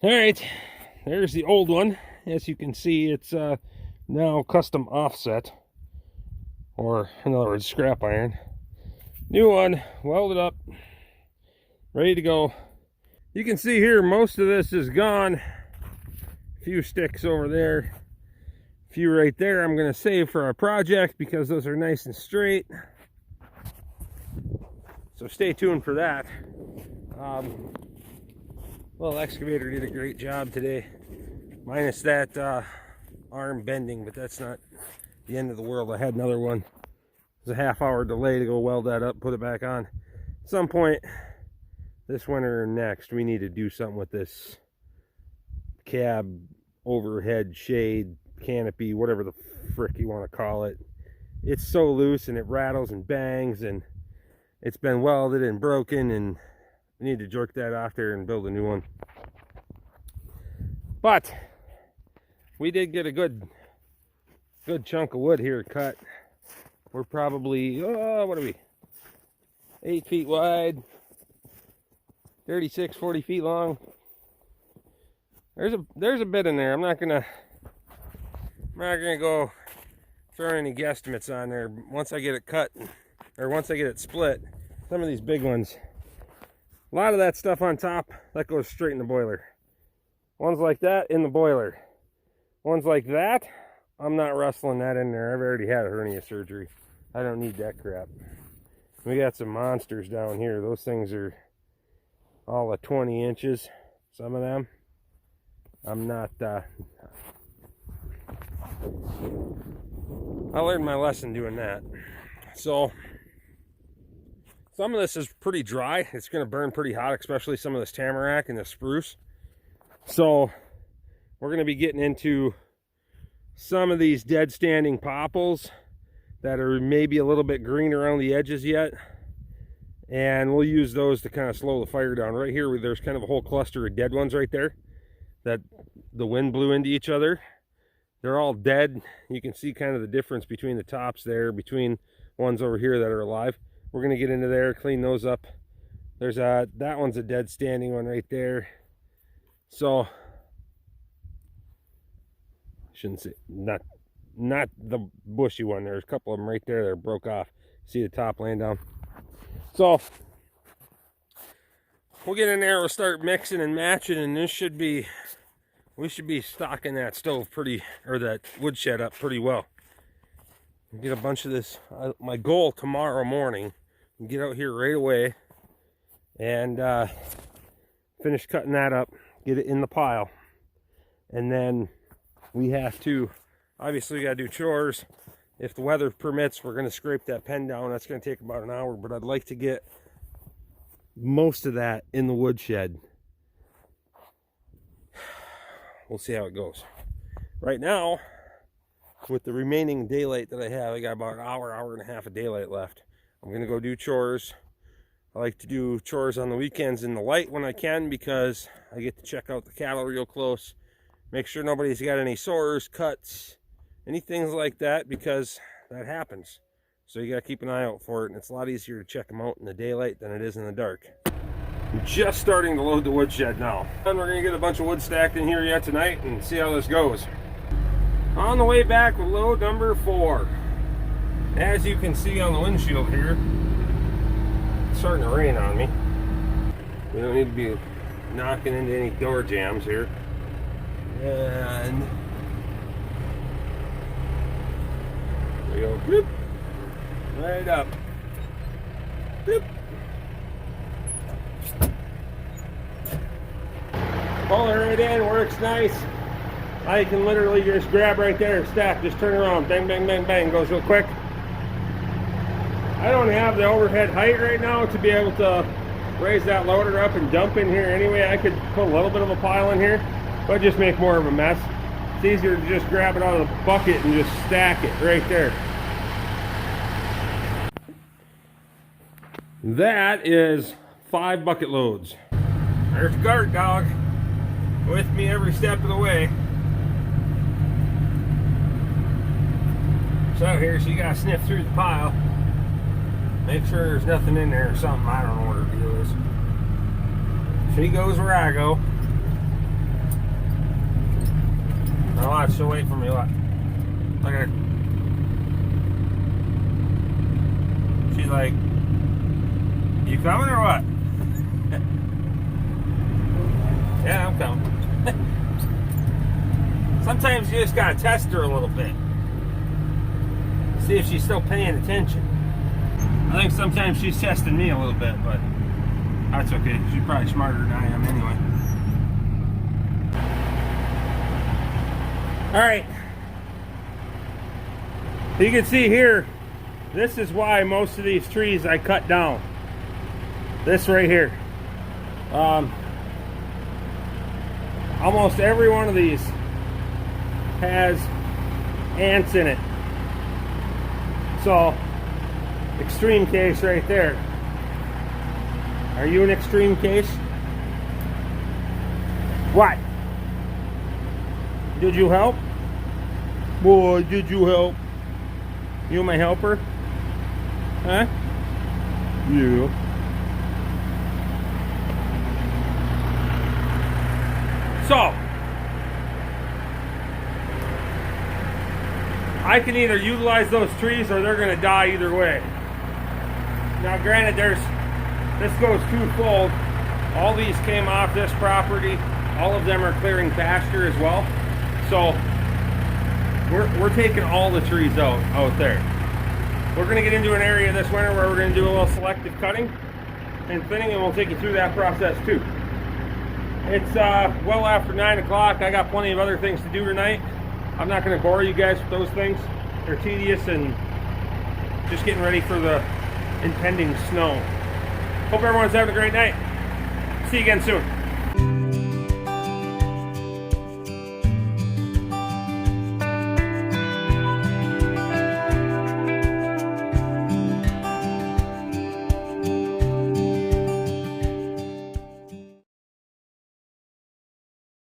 All right, there's the old one. As you can see, it's now custom offset, or in other words, scrap iron. New one, welded up, ready to go. You can see here, most of this is gone. A few sticks over there, a few right there I'm going to save for our project because those are nice and straight. So stay tuned for that. Well, excavator did a great job today, minus that arm bending, but that's not the end of the world. I had another one. It was a half-hour delay to go weld that up, put it back on. At some point this winter or next, we need to do something with this cab, overhead shade, canopy, whatever the frick you want to call it. It's so loose and it rattles and bangs, and it's been welded and broken, and we need to jerk that off there and build a new one. But we did get a good chunk of wood here cut. We're probably, what are we? 8 feet wide, 36, 40 feet long. There's a bit in there. I'm not gonna go throw any guesstimates on there. Once I get it cut, or once I get it split, some of these big ones, a lot of that stuff on top, that goes straight in the boiler. Ones like that, in the boiler. Ones like that, I'm not rustling that in there. I've already had a hernia surgery. I don't need that crap. We got some monsters down here. Those things are all of 20 inches, some of them. I'm not, I learned my lesson doing that. So, some of this is pretty dry. It's going to burn pretty hot, especially some of this tamarack and the spruce. So we're going to be getting into some of these dead standing popples that are maybe a little bit green around the edges yet. And we'll use those to kind of slow the fire down. Right here, there's kind of a whole cluster of dead ones right there that the wind blew into each other. They're all dead. You can see kind of the difference between the tops there, between ones over here that are alive. We're going to get into there, clean those up. There's that one's a dead standing one right there. So, shouldn't say, not the bushy one. There's a couple of them right there that are broke off. See the top laying down. So, we'll get in there, we'll start mixing and matching, and we should be stocking that stove or that woodshed up pretty well. Get a bunch of this. My goal tomorrow morning, get out here right away and finish cutting that up, get it in the pile, and then we have to, obviously we got to do chores. If the weather permits, we're going to scrape that pen down. That's going to take about an hour, but I'd like to get most of that in the woodshed. We'll see how it goes. Right now, with the remaining daylight that I have, I got about an hour and a half of daylight left. I'm going to go do chores. I like to do chores on the weekends in the light when I can, because I get to check out the cattle real close, make sure nobody's got any sores, cuts, anything like that, because that happens. So you got to keep an eye out for it, and it's a lot easier to check them out in the daylight than it is in the dark. I'm just starting to load the woodshed now. And we're going to get a bunch of wood stacked in here yet tonight and see how this goes. On the way back with load number 4. As you can see on the windshield here, it's starting to rain on me. We don't need to be knocking into any door jams here. And there we go. Bloop. Right up. Bloop. Pull it right in, works nice. I can literally just grab right there, stack, just turn around, bang, bang, bang, bang, goes real quick. I don't have the overhead height right now to be able to raise that loader up and dump in here anyway. I could put a little bit of a pile in here, but just make more of a mess. It's easier to just grab it out of the bucket and just stack it right there. That is 5 bucket loads. There's the guard dog with me every step of the way. So here she got to sniff through the pile, make sure there's nothing in there or something. I don't know what her deal is. She goes where I go. Now watch, she'll wait for me. Look. Look at her. She's like, you coming or what? Yeah, I'm coming. Sometimes you just gotta test her a little bit. See if she's still paying attention. I think sometimes she's testing me a little bit, but that's okay. She's probably smarter than I am anyway. Alright. You can see here, this is why most of these trees I cut down. This right here. Almost every one of these has ants in it. So, extreme case right there. Are you an extreme case? What? Did you help? Boy, did you help? You my helper? Huh? You. So, I can either utilize those trees or they're going to die either way. Now granted, this goes twofold. All these came off this property. All of them are clearing pasture as well. So we're taking all the trees out there. We're going to get into an area this winter where we're going to do a little selective cutting and thinning, and we'll take you through that process too. It's well after 9 o'clock. I got plenty of other things to do tonight. I'm not going to bore you guys with those things. They're tedious and just getting ready for the impending snow. Hope everyone's having a great night. See you again soon.